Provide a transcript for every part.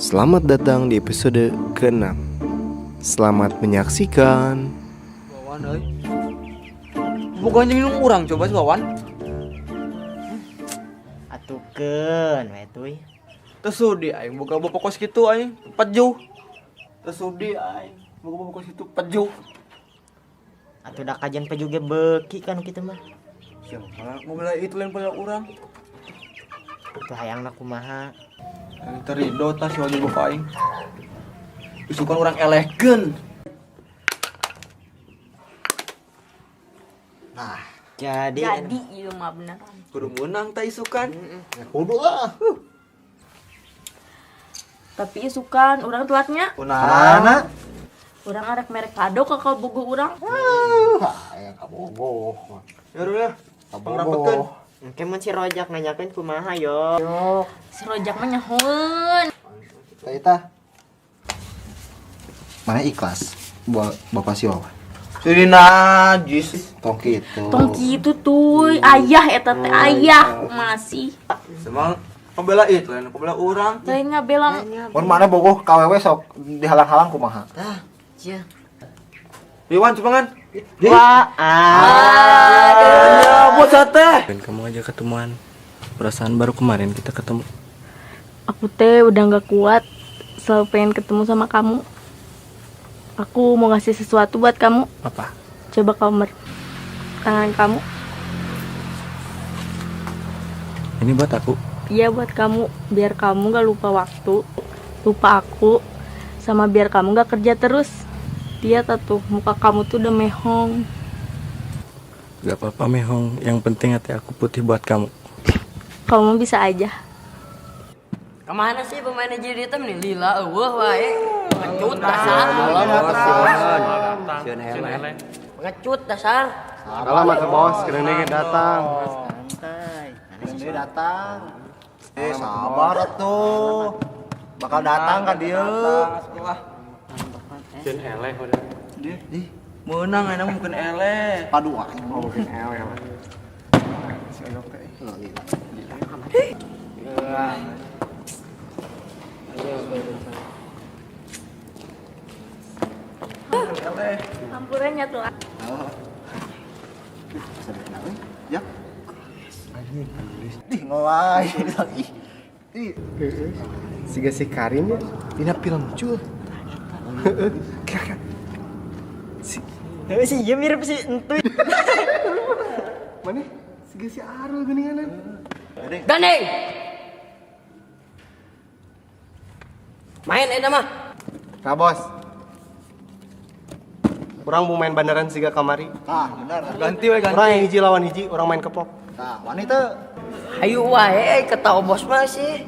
Selamat datang di episode ke-6. Selamat menyaksikan. Wawan, euy. Bukan minum urang coba si Wawan. Atukeun we tuy. Teu sudi aing boga bapak kos kitu aing, peju. Teu sudi aing boga bapak kos kitu peju. Atuh da kajian pe juga beuki kan kitu mah. Siapa mau bela itu lain pada urang. Tuh hayangna kumaha. Aing terido tas si wajib bapak aing. Isukan urang elehkeun. Nah, jadi ieu mah beneran. Kudu meunang tah isukan. kudu lah. Tapi isukan urang telatnya. Kunaana? Urang arek merek kado ke bogo urang. Aya kabogoh. Ya udah. Pangrapetkeun. Engke mun si Rojak nanyakeun kumaha yo. Si Rojak mah nyahoeun. Kita mana ikhlas buat bapak si Wawan Sudi najis. tong gitu Tong kitu tuh, ayah eta teh ayah masih. Semang pembela itu lain pembela urang. Teh ngabela mun mana bogoh KWW sok dihalang-halang kumaha Cia. Iwan cepengan. Wah, Ya, buat sate. Dan kamu aja ketemuan. Perasaan baru kemarin kita ketemu. aku teh udah nggak kuat, selalu pengen ketemu sama kamu. Aku mau ngasih sesuatu buat kamu. Apa? Coba kamu tangan kamu. Ini buat aku. Iya buat kamu, biar kamu gak lupa waktu, lupa aku, sama biar kamu gak kerja terus. Lihat tuh, muka kamu tuh udah mehong. Gak apa-apa Mehong. Yang penting hati aku putih buat kamu. Kamu bisa aja. Kemana sih pemain jadi hitam nih? Lila, wae. Ngecut dasar. Ngecut dasar. kalau mah bos keren datang santai. ini datang sabar atuh bakal datang ka dieu Menang enak mungkin eleh. paduan mau mungkin ewe si oyok teh Ampurannya tuh. ya ih ngawai ih siga si Karin ya dina film cul Tapi sih ieu mirip si entuy. mana siga si Arul geuninganan Gandeng. Main eta mah. Kak bos orang mau main bandaran siga kamari benar Ganti we orang yang hiji lawan hiji orang main kepok wanita Ayo wae kata bos mah sih.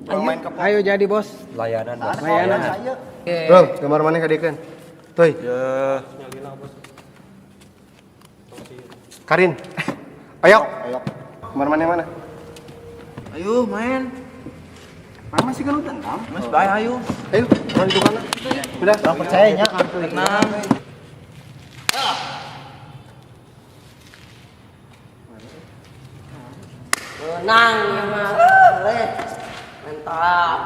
orang main kepok Ayo jadi bos. layanan Oke. bro gambar mana kadikeun tuh Ya. Karin oyok gambar mana Ayo main. mana masih kan udah enam Mas bae ayo. ayo orang itu kana udah orang percayanya Tenang. Menang ya mah. Mantap.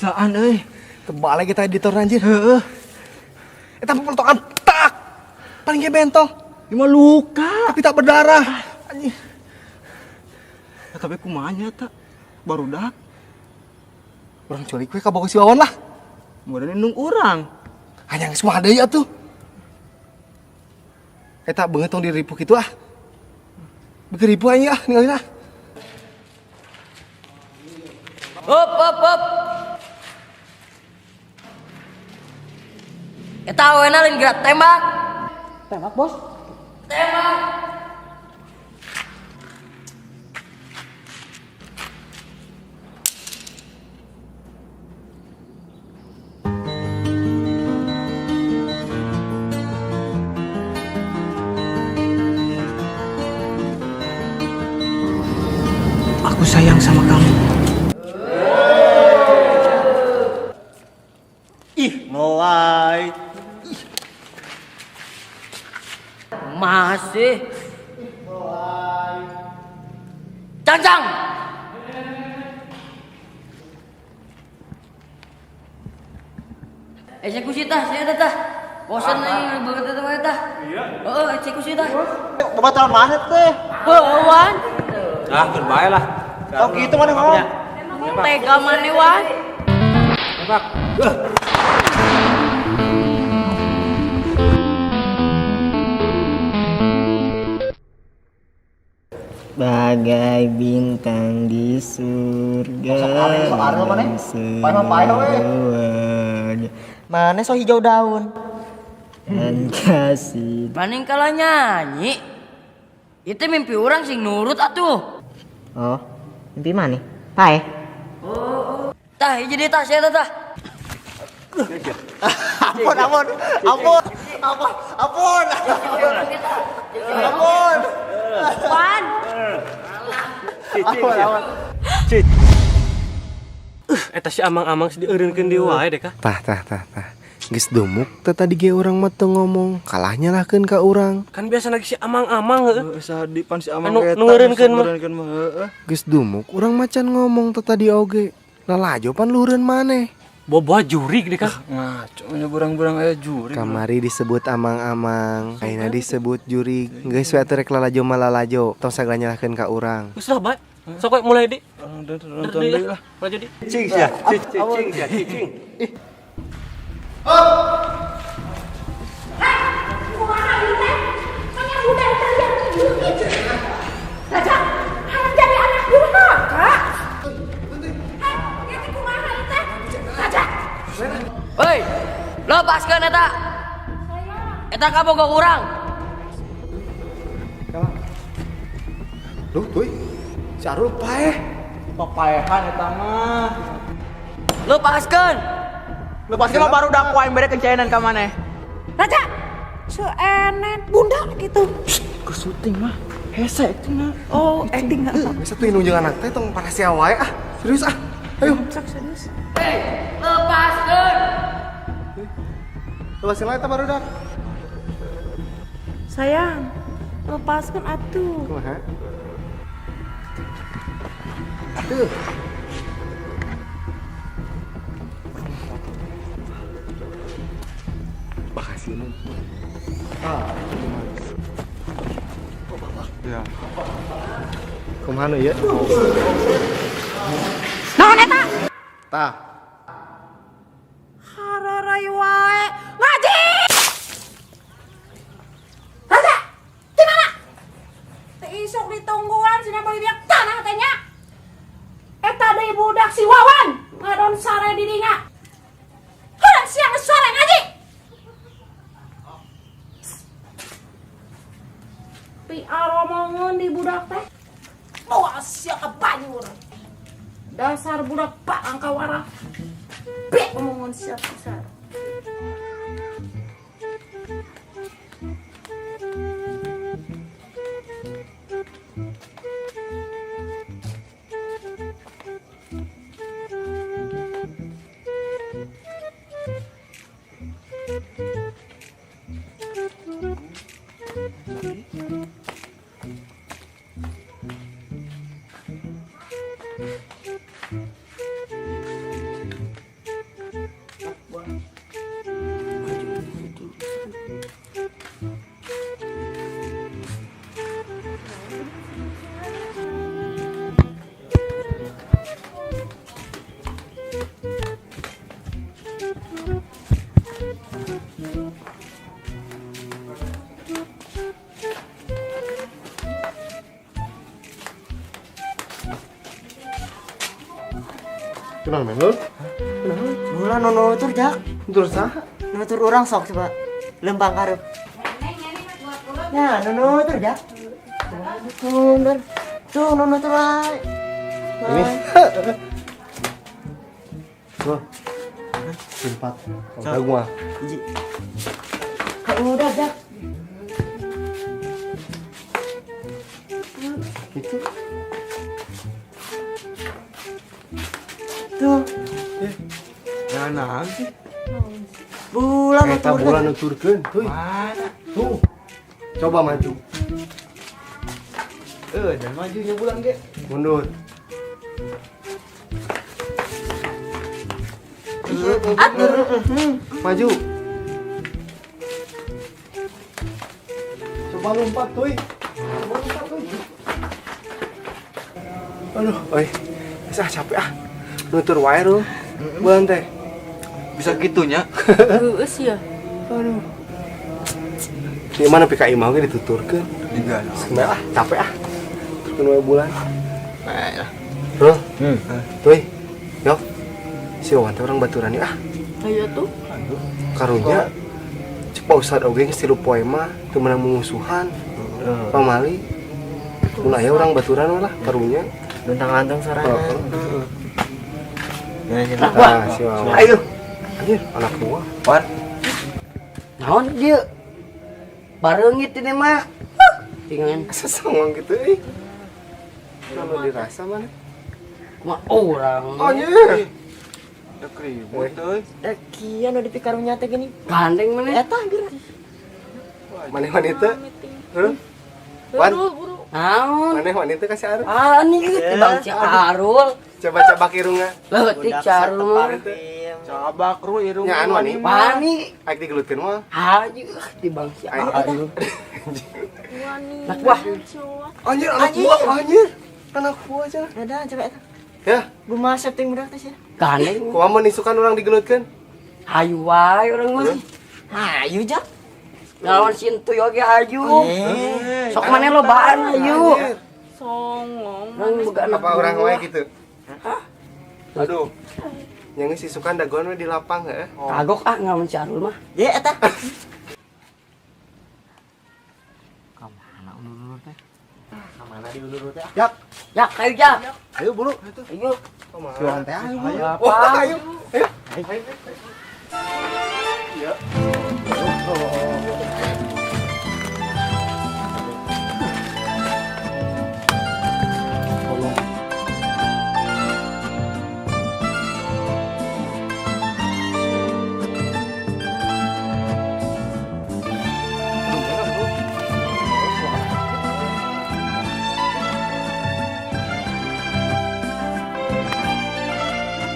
Bisaan euy. Kebalik kita editor anjir. Heeh. Eta pelotokan tak. Paling ge bentol. Ima luka. Tapi tak berdarah. Anjir. Ya, tapi kumaha nya tak? Barudak. Urang culik we ka boga si Wawan lah. Mudah nindung urang. Hanya geus mah deui atuh. Eta beungeut tong diripu kitu ah. Beuki ripu aing ah ninggalin ah. Hop. Eta awena lain gerak tembak. Tembak, Bos. Tembak. Aku sayang sama kamu. Ih, mulai. Masih. Cang. Eksekusi tah, saya tah. Bosan aing banget eta mah tah. Iya. Heeh, eksekusi tah. Kebatalan mana teh? Wan, Ah, keur bae lah. Oh gitu mana ngomong. tega maneh Wan. Bagai bintang di surga. Mana so hijau daun? Dan kasih. Maning kalah nyanyi. Itu mimpi orang sing nurut atuh. Oh, mimpi mana? Pae. Tah, jadi tah saya tah. Ampun. Wan, Eta si amang-amang dieureunkeun di wae deh kah? Tah. Geus dumuk teh tadi ge urang mah teu ngomong, kalah nyalahkeun ka urang. Kan biasa lagi si amang-amang heueuh. Sadi pan si amang Anu eta nungeureunkeun mah. mah heeh. Geus dumuk urang macan ngomong teh tadi oge. Lalajo pan luheureun maneh. Boboa jurig deh kah? Ngaco nya burang-burang aya juri. Kamari disebut amang-amang, ayeuna disebut juri. Geus we atuh rek lalajo mah lalajo, tong sagala nyalahkeun ka urang. Geus lah bae. Sok we mulai di. Nonton deui lah. Maju di. Raja, hayang jadi anak durhaka. Eta kumaha ieu teh? Raja, Hei, lepaskeun eta. Eta kaboga urang. Duh, tuh. Si Arul paeh. Papaehan eta mah. Lepaskeun. Lepaskeun mah baru dak wae bere kencainan ka maneh. Raja, seenet bunda gitu. Ke syuting mah. Hese acting mah. Oh, acting enggak? Biasa tuh nunjuk anak teh tong parasia wae ah. Serius ah. Ayo. Serius. Hei, lepaskeun. Lepasin lah eta barudak. Sayang, lepaskan atuh. Kumaha? Aduh. Makasih Nun. Ya. Kumaha nu ieu? Naon eta? Tah. Hararai wae. Ngaji! Raja, di mana? Teu isuk ditungguan cenah beuy biak tanah teh nya. Eta deui budak si Wawan, ngadon sare di dinya. Heula siang sore ngaji. Pi aromongeun di budak teh. Moal sia ka banyur. Dasar budak pak angka warah. Bek omongan siap besar. Kenal men lu? Bulan nono tur jak. Terus saha? Nono tur orang sok coba. Lempang karep. Ya, nono tur jak. Tuh, nono tur wae. Ini. Tuh. Simpat. Tahu gua. Udah jak. Itu. Tuh, Nah, nah sih. bulan Eta tur. bulan nuturkeun. Mana? Tuh. Coba maju. Dan majunya bulan ge. Mundur. Maju. Coba lompat, tuh. Coba lompat, tuh. Aduh, oi. Bisa capek ah. Nutur wae ru. Bulan teh. Bisa gitunya. Geus ya. Aduh. Di mana PKI mah ge dituturkeun. Juga. Sebenarnya ah, capek ah. Tuturkeun wae bulan. Bro. Tuh. Yo. Si Wawan teh orang baturan ya ah. Ayo tuh. Karunya cek Pak Ustad oge geus tilu poe mah teu meunang mumusuhan. Pamali. Mun aya urang baturan lah karunya. Luntang-lantung sorangan. Ah, si Wawan. Ayo. Anjir, anak gua. Wan. Naon dia? Bareungit ini mah. Dengan Asa songong gitu euy. Kalau dirasa mana? mah orang. Anjir. Udah keribut euy. Kian udah dipikarunya teh gini. Gandeng mana? Eta geura. Maneh wanita? Heuh? Wan, Buru. Naon? maneh wanita kasih arep. Ani tibang si Arul. Coba irungna. Leutik si Arul mah. Cabak ru irung. Nya anu ani. Wani. Aik digelutkeun mah. Hayu tibang si Arul. Wani. Nak wah. Anjir, anak gua anjir. Anak gua aja. Ada coba eta. Ya, Buma setting budak teh sia. Gandeng. kumaha menisukan orang digelutkeun? Hayu wae urang mah. Hayu jak. Lawan si Entuy oge hayu. Sok maneh lobaan hayu. Anjir. Songong. Urang boga anak Apa orang wae gitu? Aduh. Yang si sukan dagon we di lapang heeh. Kagok ah ngamun si Arul mah. Ye eta. Yak, Ya, ayo ja. ayo bulu. Ayo. Si Wawan teh ayo. Bulu. Ayo. Wah, ayo. Ayo.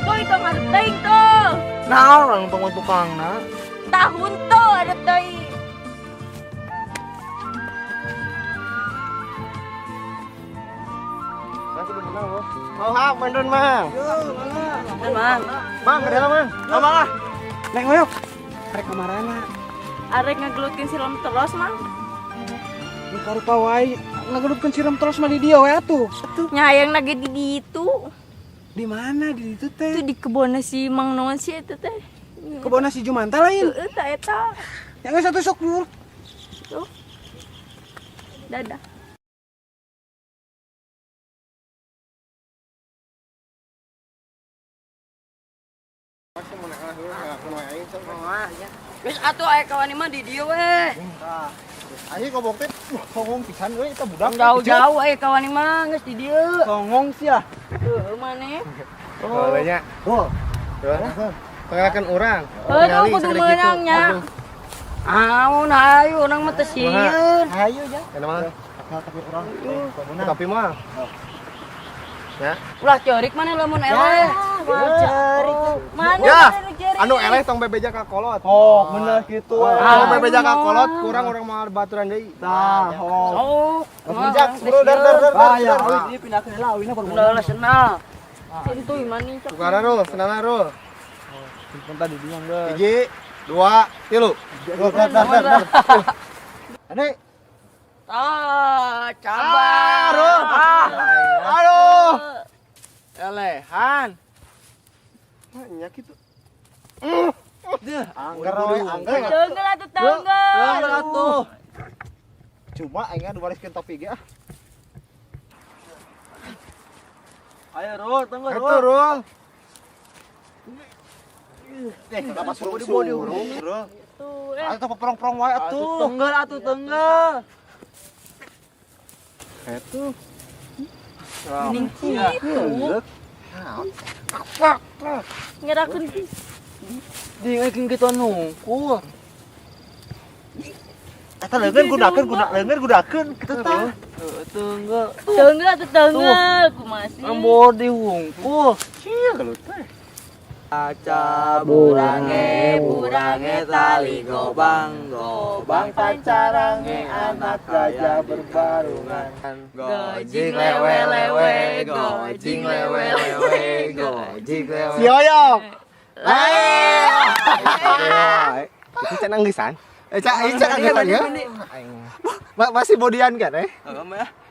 Tuh itu ngadep teuing tuh. Nah, orang tukangna. Tahun tuh ada teuing. Oh, ha, beneran, Mang. Mang. Mang, ada Mang. Apa lah? Neng oyok. Rek kamarana. Arek ngegelutin silam terus mang. Ini karupa wae ngagelutkeun siram terus mah di dia we atuh. Nyayang lagi di ditu. Di mana di itu teh? Itu di kebunnya si Mang Naon sih itu teh. Kebona si Jumanta lain. Eta. Yang satu sok nur. Dadah. Geus atuh aya kawan mah di dieu we. Ayo gobok teh songong pisan we eta budak. Jauh-jauh aya kawan mah geus di dieu. Songong sia. Heuh maneh. Oh, nya. Oh. Pengalakan orang. Heuh kudu meunangnya. Amun hayu urang mah teu sieun. Ayo ja. Enak mah. Tapi orang Tapi mah. Ya. Ulah ceurik maneh lamun eleh. Cari. Mana Ya, ada nu jeri? anu eleh tong bebeja ka kolot. Oh, bener gitu. Kalau bebeja ka kolot, kurang orang mah baturan deui. Tah, oh. Oh, Jak, bro, dar. Ya, ini pindah ke heula, ini baru. Udah senal. Sintuy mani cok. Tukara ro, senana ro. Simpen tadi di yang ge. 1, 2, 3. Dar. Ane, Cabar. Aduh. Elehan. Nya kitu. Angger we, angger. Tenggeul atuh tenggeul. Tenggeul atuh. Cuma aing diwariskeun topi ge ah. Ayo Rul, tenggeul Atuh, Rul. Rul. Kenapa suruh dibodi, Rul? Tuh, Atuh peperong-perong wae atuh. Tenggeul atuh tenggeul. Itu. Mending kitu. Ngerakeun Ding aing kitu nungkul. Eta leungeun gunakeun kitu tah. Tenggeul. tenggeul atuh tenggeul. Kumaha sih? Ambor diungkul. Cia gelut teh. Kaca burange tali gobang pacarange anak gajah berbarungan gojing lewe gojing lewe gojing lewe Si Oyong. Itu cenah geus-an. Cak geus-an ya. Masih bodian kan ya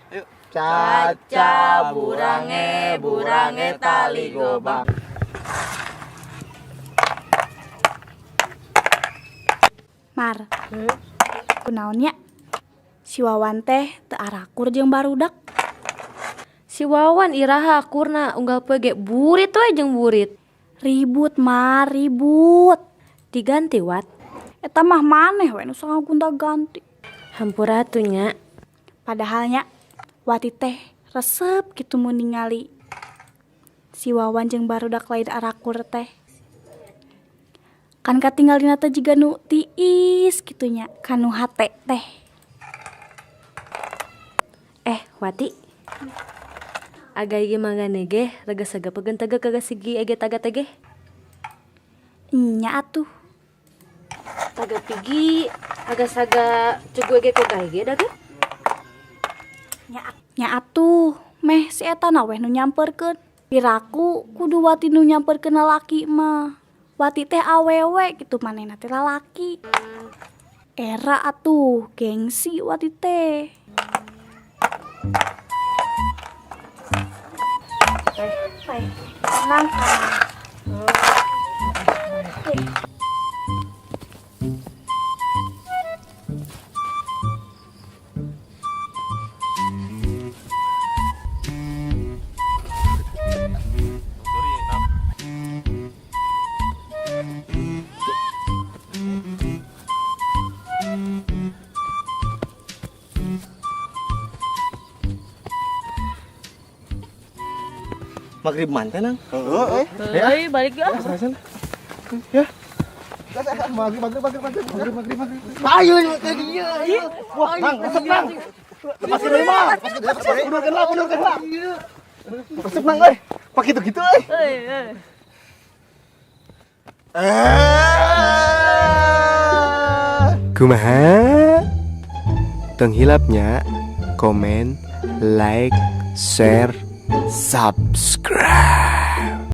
ayo Caca burange tali gobang. Mar. Kunaonnya? Si Wawan teh teu arakur jeung barudak. Si Wawan iraha akurna unggal poe ge burit we jeung burit. Ribut, Mar, ribut. Diganti Wat. Eta mah maneh we nu sanga gonta-ganti. Hampura atuh nya. Padahalnya Wati teh resep kitu mun ningali si Wawan jeung barudak lain arakur teh. Kan katinggalina teh jiga nu tiis kitunya, kanu hate teh. Wati. Aga ieu mangane ge rega sagapegeun tega kaga sigi ege taga teh. Nya atuh. Taga pigi aga saga cugu ege koga ge daga. Nya atuh, meh si eta na weh nu nyamperkeun. Piraku kudu Wati nu nyamperkeun lalaki mah. Wati teh awewe gitu manehna teh lalaki. Era atuh, gengsi Wati teh. Tenang. Magrib manten nang. Heuy, balik ge. Ya. Magrib. Ayo ke dia. Wah, nang, resep nang. Pasti deui mah. Undurkeun lah. Resep nang euy. Pak gitu euy. Heuy. Kumaha? Tong hilapnya komen, like, share, subscribe.